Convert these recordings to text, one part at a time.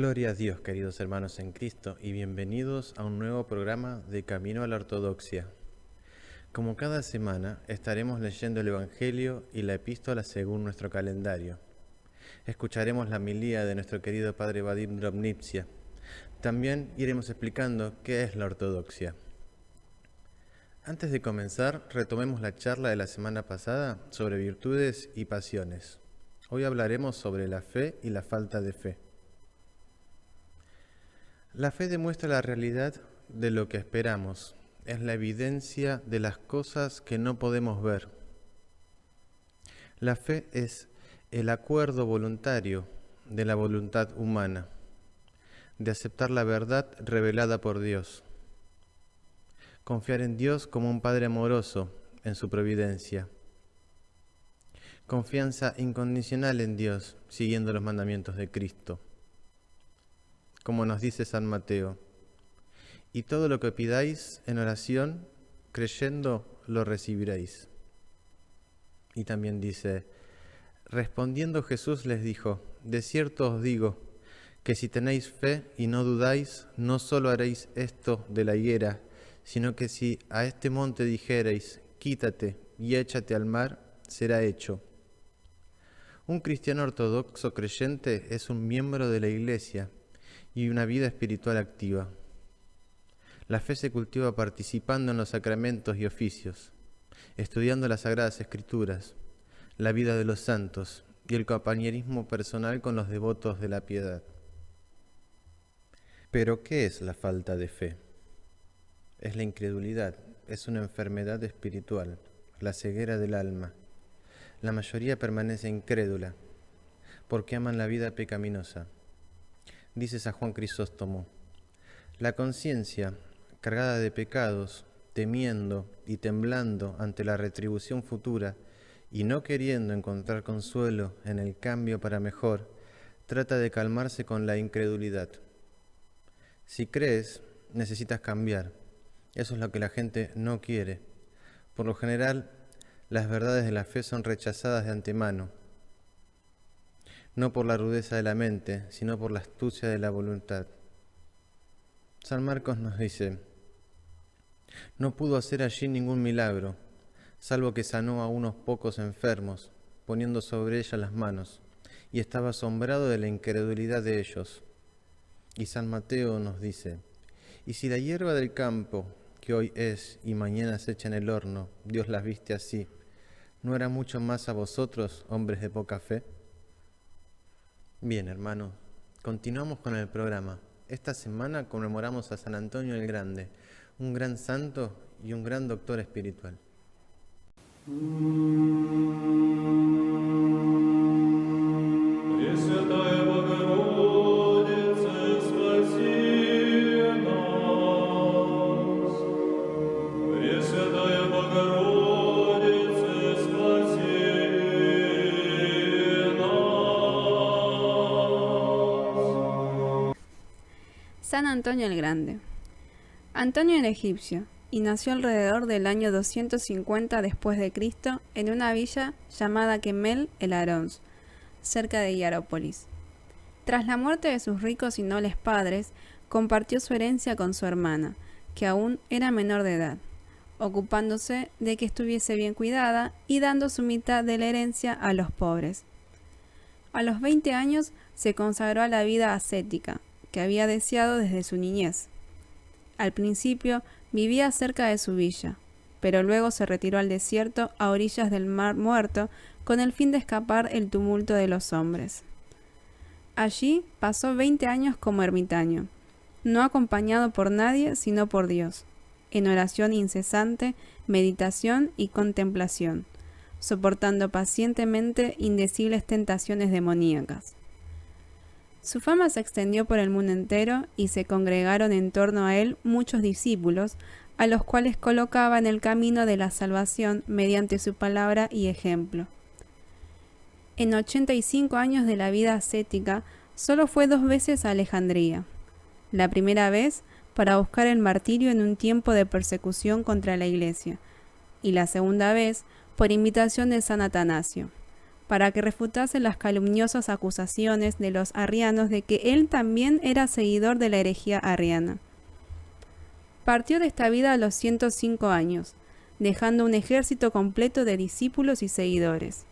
Gloria a Dios, queridos hermanos en Cristo, y bienvenidos a un nuevo programa de Camino a la Ortodoxia. Como cada semana, estaremos leyendo el Evangelio y la Epístola según nuestro calendario. Escucharemos la homilía de nuestro querido Padre Vadim Drobnitsia. También iremos explicando qué es la ortodoxia. Antes de comenzar, retomemos la charla de la semana pasada sobre virtudes y pasiones. Hoy hablaremos sobre la fe y la falta de fe. La fe demuestra la realidad de lo que esperamos. Es la evidencia de las cosas que no podemos ver. La fe es el acuerdo voluntario de la voluntad humana, de aceptar la verdad revelada por Dios. Confiar en Dios como un Padre amoroso en su providencia. Confianza incondicional en Dios, siguiendo los mandamientos de Cristo. Como nos dice San Mateo, y todo lo que pidáis en oración, creyendo, lo recibiréis. Y también dice, respondiendo Jesús les dijo, de cierto os digo, que si tenéis fe y no dudáis, no solo haréis esto de la higuera, sino que si a este monte dijereis, quítate y échate al mar, será hecho. Un cristiano ortodoxo creyente es un miembro de la Iglesia y una vida espiritual activa. La fe se cultiva participando en los sacramentos y oficios, estudiando las Sagradas Escrituras, la vida de los santos y el compañerismo personal con los devotos de la piedad. Pero, ¿qué es la falta de fe? Es la incredulidad, es una enfermedad espiritual, la ceguera del alma. La mayoría permanece incrédula, porque aman la vida pecaminosa. Dice San Juan Crisóstomo, la conciencia, cargada de pecados, temiendo y temblando ante la retribución futura y no queriendo encontrar consuelo en el cambio para mejor, trata de calmarse con la incredulidad. Si crees, necesitas cambiar. Eso es lo que la gente no quiere. Por lo general, las verdades de la fe son rechazadas de antemano. No por la rudeza de la mente, sino por la astucia de la voluntad. San Marcos nos dice, no pudo hacer allí ningún milagro, salvo que sanó a unos pocos enfermos, poniendo sobre ellas las manos, y estaba asombrado de la incredulidad de ellos. Y San Mateo nos dice, y si la hierba del campo, que hoy es y mañana se echa en el horno, Dios las viste así, ¿no hará mucho más a vosotros, hombres de poca fe? Bien, hermanos, continuamos con el programa. Esta semana conmemoramos a San Antonio el Grande, un gran santo y un gran doctor espiritual. San Antonio el Grande. Antonio era egipcio y nació alrededor del año 250 después de Cristo en una villa llamada Kemel el Arons, cerca de Hierápolis. Tras la muerte de sus ricos y nobles padres, compartió su herencia con su hermana, que aún era menor de edad, ocupándose de que estuviese bien cuidada y dando su mitad de la herencia a los pobres. A los 20 años se consagró a la vida ascética, que había deseado desde su niñez. Al principio vivía cerca de su villa, pero luego se retiró al desierto a orillas del Mar Muerto con el fin de escapar el tumulto de los hombres. Allí pasó 20 años como ermitaño, no acompañado por nadie sino por Dios, en oración incesante, meditación y contemplación, soportando pacientemente indecibles tentaciones demoníacas. Su fama se extendió por el mundo entero y se congregaron en torno a él muchos discípulos, a los cuales colocaba en el camino de la salvación mediante su palabra y ejemplo. En 85 años de la vida ascética, solo fue 2 veces a Alejandría. La primera vez para buscar el martirio en un tiempo de persecución contra la Iglesia, y la segunda vez por invitación de San Atanasio, para que refutase las calumniosas acusaciones de los arrianos de que él también era seguidor de la herejía arriana. Partió de esta vida a los 105 años, dejando un ejército completo de discípulos y seguidores.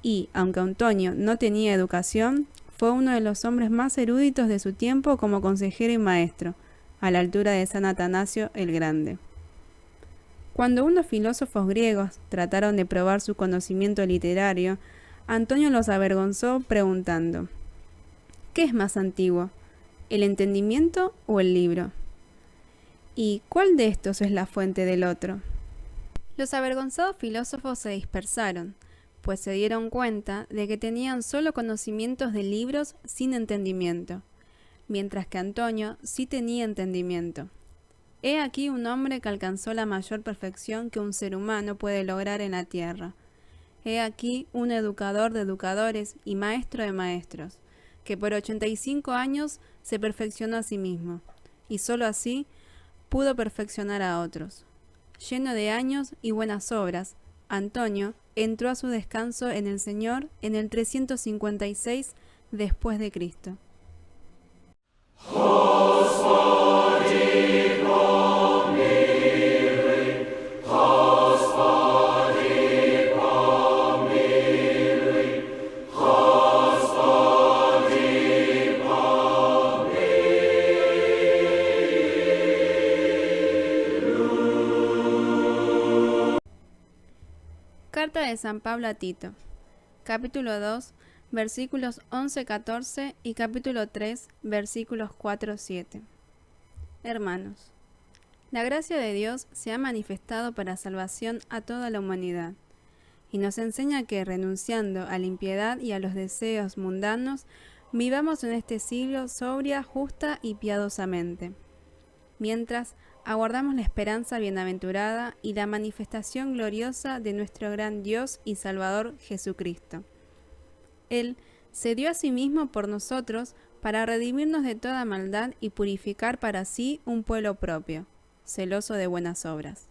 Y, aunque Antonio no tenía educación, fue uno de los hombres más eruditos de su tiempo como consejero y maestro, a la altura de San Atanasio el Grande. Cuando unos filósofos griegos trataron de probar su conocimiento literario, Antonio los avergonzó preguntando: ¿qué es más antiguo, el entendimiento o el libro? ¿Y cuál de estos es la fuente del otro? Los avergonzados filósofos se dispersaron, pues se dieron cuenta de que tenían solo conocimientos de libros sin entendimiento, mientras que Antonio sí tenía entendimiento. He aquí un hombre que alcanzó la mayor perfección que un ser humano puede lograr en la tierra. He aquí un educador de educadores y maestro de maestros, que por 85 años se perfeccionó a sí mismo, y sólo así pudo perfeccionar a otros. Lleno de años y buenas obras, Antonio entró a su descanso en el Señor en el 356 después de Cristo. Carta de San Pablo a Tito, capítulo 2, versículos 11-14 y capítulo 3, versículos 4-7. Hermanos, la gracia de Dios se ha manifestado para salvación a toda la humanidad, y nos enseña que, renunciando a la impiedad y a los deseos mundanos, vivamos en este siglo sobria, justa y piadosamente, mientras aguardamos la esperanza bienaventurada y la manifestación gloriosa de nuestro gran Dios y Salvador Jesucristo. Él se dio a sí mismo por nosotros para redimirnos de toda maldad y purificar para sí un pueblo propio, celoso de buenas obras.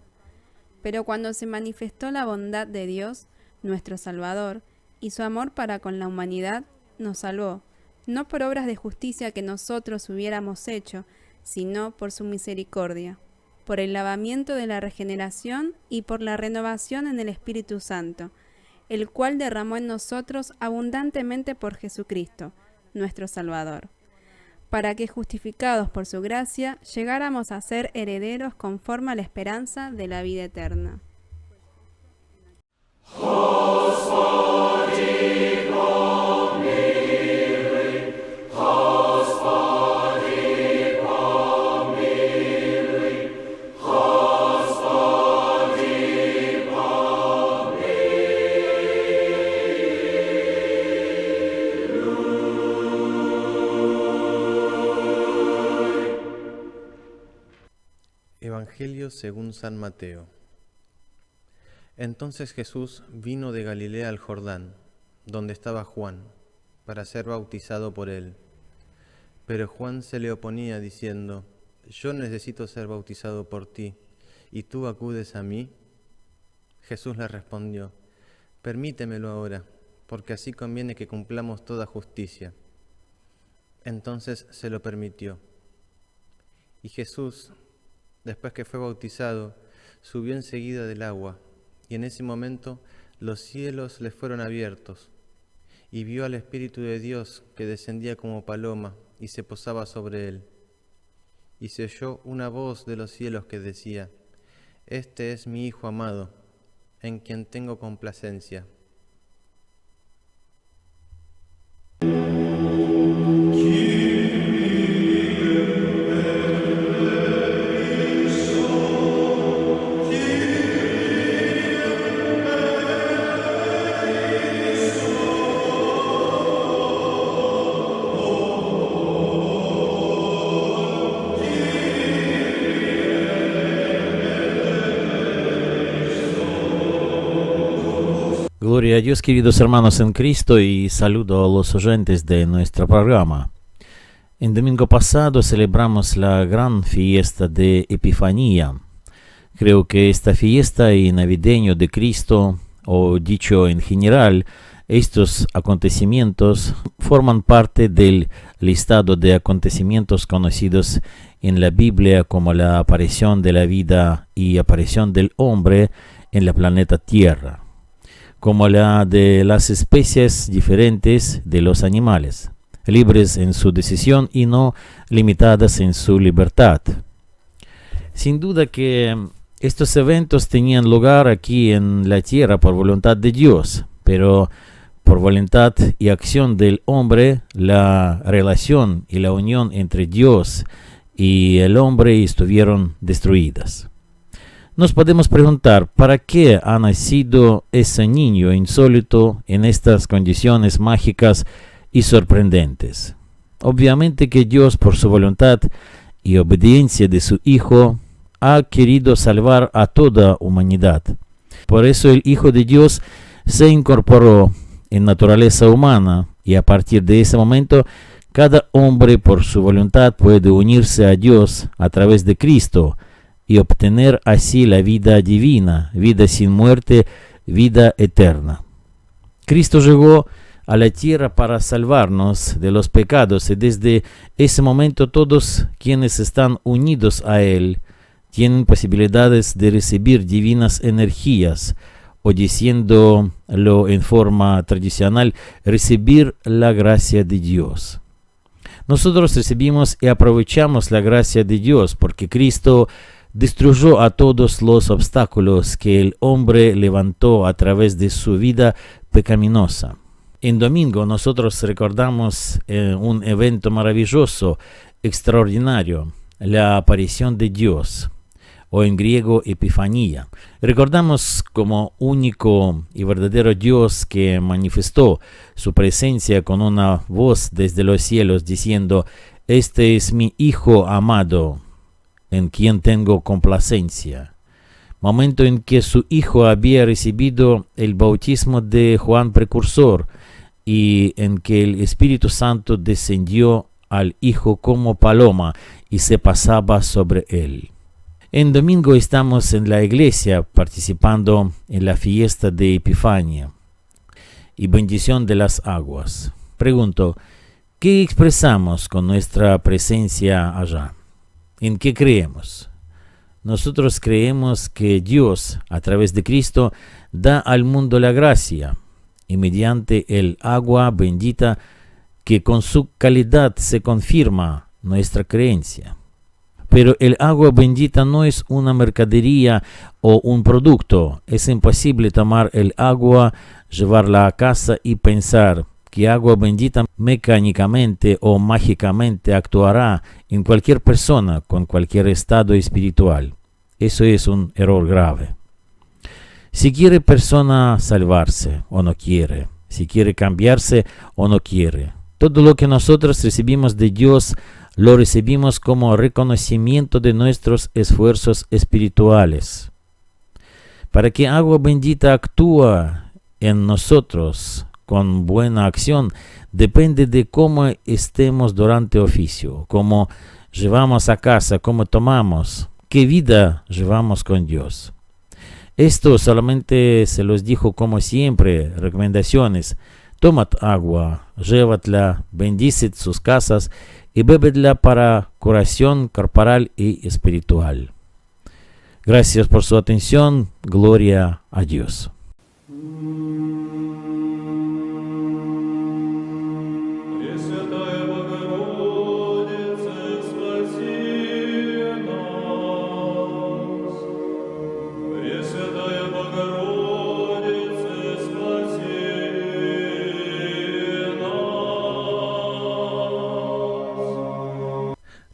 Pero cuando se manifestó la bondad de Dios, nuestro Salvador, y su amor para con la humanidad, nos salvó, no por obras de justicia que nosotros hubiéramos hecho, sino por su misericordia, por el lavamiento de la regeneración y por la renovación en el Espíritu Santo, el cual derramó en nosotros abundantemente por Jesucristo, nuestro Salvador, para que, justificados por su gracia, llegáramos a ser herederos conforme a la esperanza de la vida eterna. Evangelio según San Mateo. Entonces Jesús vino de Galilea al Jordán, donde estaba Juan, para ser bautizado por él. Pero Juan se le oponía diciendo: Yo necesito ser bautizado por ti, ¿y tú acudes a mí? Jesús le respondió: Permítemelo ahora, porque así conviene que cumplamos toda justicia. Entonces se lo permitió. Y Jesús, después que fue bautizado, subió enseguida del agua, y en ese momento los cielos le fueron abiertos, y vio al Espíritu de Dios que descendía como paloma y se posaba sobre él. Y se oyó una voz de los cielos que decía: Este es mi Hijo amado, en quien tengo complacencia. Gloria a Dios, queridos hermanos en Cristo, y saludo a los oyentes de nuestro programa. El domingo pasado celebramos la gran fiesta de Epifanía. Creo que esta fiesta y navideño de Cristo, o dicho en general, Estos acontecimientos forman parte del listado de acontecimientos conocidos en la Biblia como la aparición de la vida y aparición del hombre en la planeta Tierra, como la de las especies diferentes de los animales, libres en su decisión y no limitadas en su libertad. Sin duda que estos eventos tenían lugar aquí en la Tierra por voluntad de Dios, pero por voluntad y acción del hombre, la relación y la unión entre Dios y el hombre estuvieron destruidas. Nos podemos preguntar, ¿para qué ha nacido ese niño insólito en estas condiciones mágicas y sorprendentes? Obviamente que Dios, por su voluntad y obediencia de su Hijo, ha querido salvar a toda humanidad. Por eso el Hijo de Dios se incorporó en naturaleza humana y a partir de ese momento cada hombre por su voluntad puede unirse a Dios a través de Cristo y obtener así la vida divina, vida sin muerte, vida eterna. Cristo llegó a la tierra para salvarnos de los pecados y desde ese momento todos quienes están unidos a Él tienen posibilidades de recibir divinas energías, o diciéndolo en forma tradicional, recibir la gracia de Dios. Nosotros recibimos y aprovechamos la gracia de Dios porque Cristo destruyó a todos los obstáculos que el hombre levantó a través de su vida pecaminosa. En domingo nosotros recordamos un evento maravilloso, extraordinario, la aparición de Dios, o en griego Epifanía. Recordamos como único y verdadero Dios que manifestó su presencia con una voz desde los cielos diciendo: «Este es mi Hijo amado, en quien tengo complacencia». Momento en que su Hijo había recibido el bautismo de Juan Precursor y en que el Espíritu Santo descendió al Hijo como paloma y se pasaba sobre él. En domingo estamos en la iglesia participando en la fiesta de Epifanía y bendición de las aguas. Pregunto, ¿qué expresamos con nuestra presencia allá? ¿En qué creemos? Nosotros creemos que Dios, a través de Cristo, da al mundo la gracia y mediante el agua bendita que con su calidad se confirma nuestra creencia. Pero el agua bendita no es una mercadería o un producto. Es imposible tomar el agua, llevarla a casa y pensar que agua bendita mecánicamente o mágicamente actuará en cualquier persona con cualquier estado espiritual. Eso es un error grave. Si quiere persona salvarse o no quiere, si quiere cambiarse o no quiere, todo lo que nosotros recibimos de Dios lo recibimos como reconocimiento de nuestros esfuerzos espirituales. Para que agua bendita actúe en nosotros con buena acción, depende de cómo estemos durante oficio, cómo llevamos a casa, cómo tomamos, qué vida llevamos con Dios. Esto solamente se los dijo como siempre, recomendaciones. Tomad agua, llévatla, bendicid sus casas y bebedla para curación corporal y espiritual. Gracias por su atención. Gloria a Dios.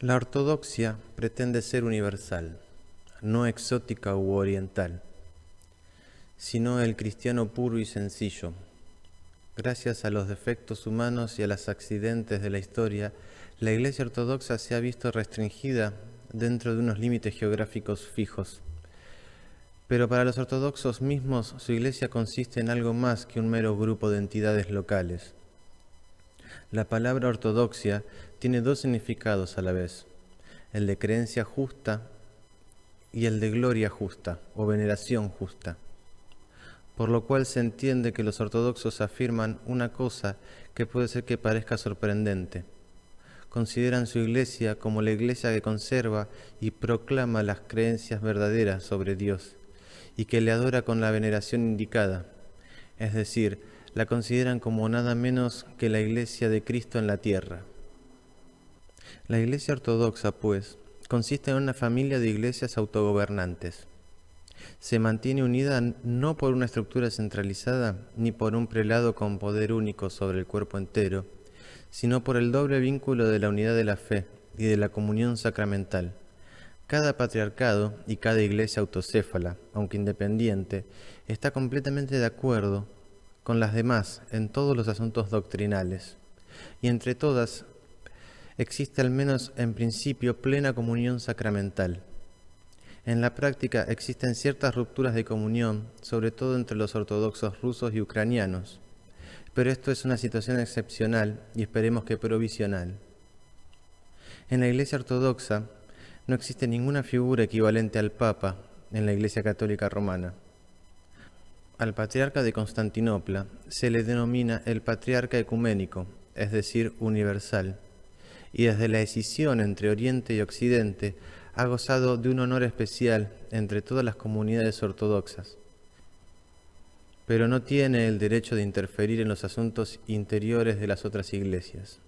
La ortodoxia pretende ser universal, no exótica u oriental, sino el cristiano puro y sencillo. Gracias a los defectos humanos y a los accidentes de la historia, la Iglesia ortodoxa se ha visto restringida dentro de unos límites geográficos fijos. Pero para los ortodoxos mismos, su Iglesia consiste en algo más que un mero grupo de entidades locales. La palabra ortodoxia tiene dos significados a la vez, el de creencia justa y el de gloria justa o veneración justa. por lo cual se entiende que los ortodoxos afirman una cosa que puede ser que parezca sorprendente. Consideran su iglesia como la iglesia que conserva y proclama las creencias verdaderas sobre Dios y que le adora con la veneración indicada, es decir, la consideran como nada menos que la iglesia de Cristo en la tierra. La iglesia ortodoxa, pues, consiste en una familia de iglesias autogobernantes. Se mantiene unida no por una estructura centralizada ni por un prelado con poder único sobre el cuerpo entero, sino por el doble vínculo de la unidad de la fe y de la comunión sacramental. Cada patriarcado y cada iglesia autocéfala, aunque independiente, está completamente de acuerdo con las demás en todos los asuntos doctrinales, y entre todas existe al menos en principio plena comunión sacramental. En la práctica existen ciertas rupturas de comunión, sobre todo entre los ortodoxos rusos y ucranianos, pero esto es una situación excepcional y esperemos que provisional. En la Iglesia ortodoxa no existe ninguna figura equivalente al Papa en la Iglesia católica romana. Al patriarca de Constantinopla se le denomina el patriarca ecuménico, es decir, universal, y desde la escisión entre Oriente y Occidente ha gozado de un honor especial entre todas las comunidades ortodoxas, pero no tiene el derecho de interferir en los asuntos interiores de las otras iglesias.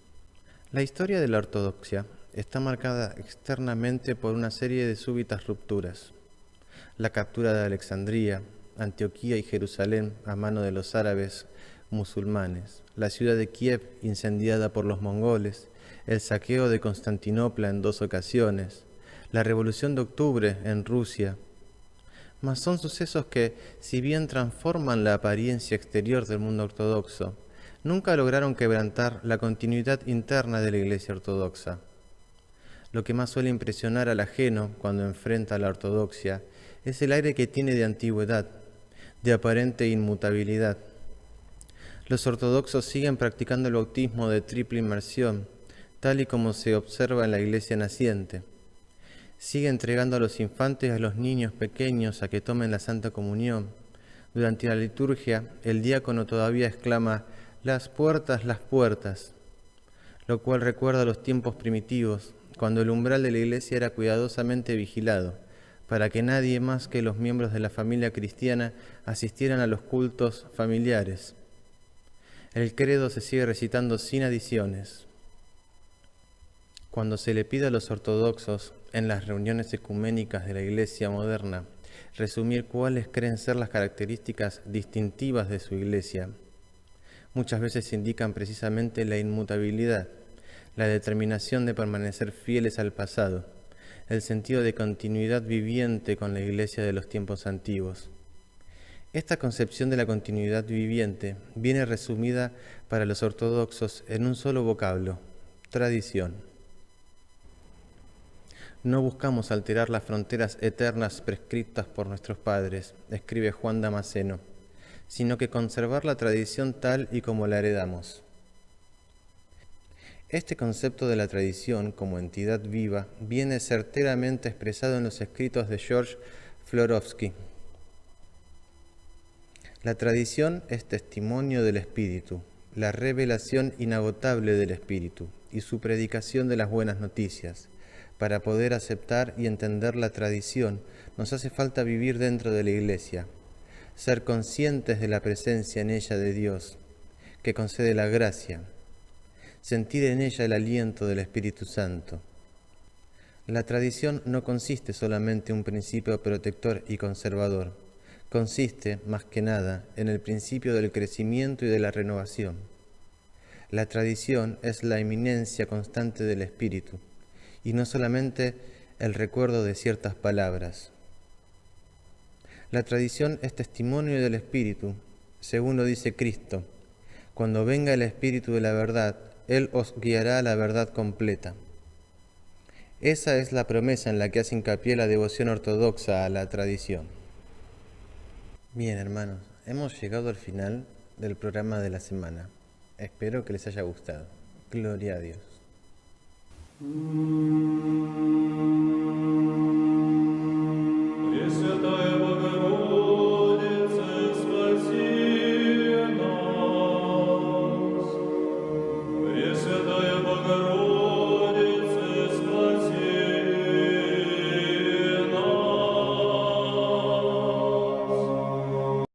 La historia de la ortodoxia está marcada externamente por una serie de súbitas rupturas. La captura de Alejandría, Antioquía y Jerusalén a mano de los árabes musulmanes, la ciudad de Kiev incendiada por los mongoles, el saqueo de Constantinopla en 2 ocasiones, la Revolución de Octubre en Rusia, mas son sucesos que, si bien transforman la apariencia exterior del mundo ortodoxo, nunca lograron quebrantar la continuidad interna de la Iglesia ortodoxa. Lo que más suele impresionar al ajeno cuando enfrenta a la ortodoxia es el aire que tiene de antigüedad, de aparente inmutabilidad. Los ortodoxos siguen practicando el bautismo de triple inmersión, tal y como se observa en la Iglesia naciente. Sigue entregando a los infantes y a los niños pequeños a que tomen la Santa Comunión. Durante la liturgia, el diácono todavía exclama las puertas, lo cual recuerda los tiempos primitivos, cuando el umbral de la iglesia era cuidadosamente vigilado, para que nadie más que los miembros de la familia cristiana asistieran a los cultos familiares. El credo se sigue recitando sin adiciones. Cuando se le pide a los ortodoxos en las reuniones ecuménicas de la Iglesia moderna resumir cuáles creen ser las características distintivas de su Iglesia, muchas veces indican precisamente la inmutabilidad, la determinación de permanecer fieles al pasado, el sentido de continuidad viviente con la Iglesia de los tiempos antiguos. Esta concepción de la continuidad viviente viene resumida para los ortodoxos en un solo vocablo: tradición. No buscamos alterar las fronteras eternas prescritas por nuestros padres, escribe Juan Damasceno, sino que conservar la tradición tal y como la heredamos. Este concepto de la tradición como entidad viva viene certeramente expresado en los escritos de George Florovsky. La tradición es testimonio del Espíritu, la revelación inagotable del Espíritu y su predicación de las buenas noticias. Para poder aceptar y entender la tradición, nos hace falta vivir dentro de la Iglesia, ser conscientes de la presencia en ella de Dios, que concede la gracia, sentir en ella el aliento del Espíritu Santo. La tradición no consiste solamente en un principio protector y conservador, consiste, más que nada, en el principio del crecimiento y de la renovación. La tradición es la eminencia constante del Espíritu, y no solamente el recuerdo de ciertas palabras. La tradición es testimonio del Espíritu, según lo dice Cristo. Cuando venga el Espíritu de la verdad, Él os guiará a la verdad completa. Esa es la promesa en la que hace hincapié la devoción ortodoxa a la tradición. Bien, hermanos, hemos llegado al final del programa de la semana. Espero que les haya gustado. Gloria a Dios.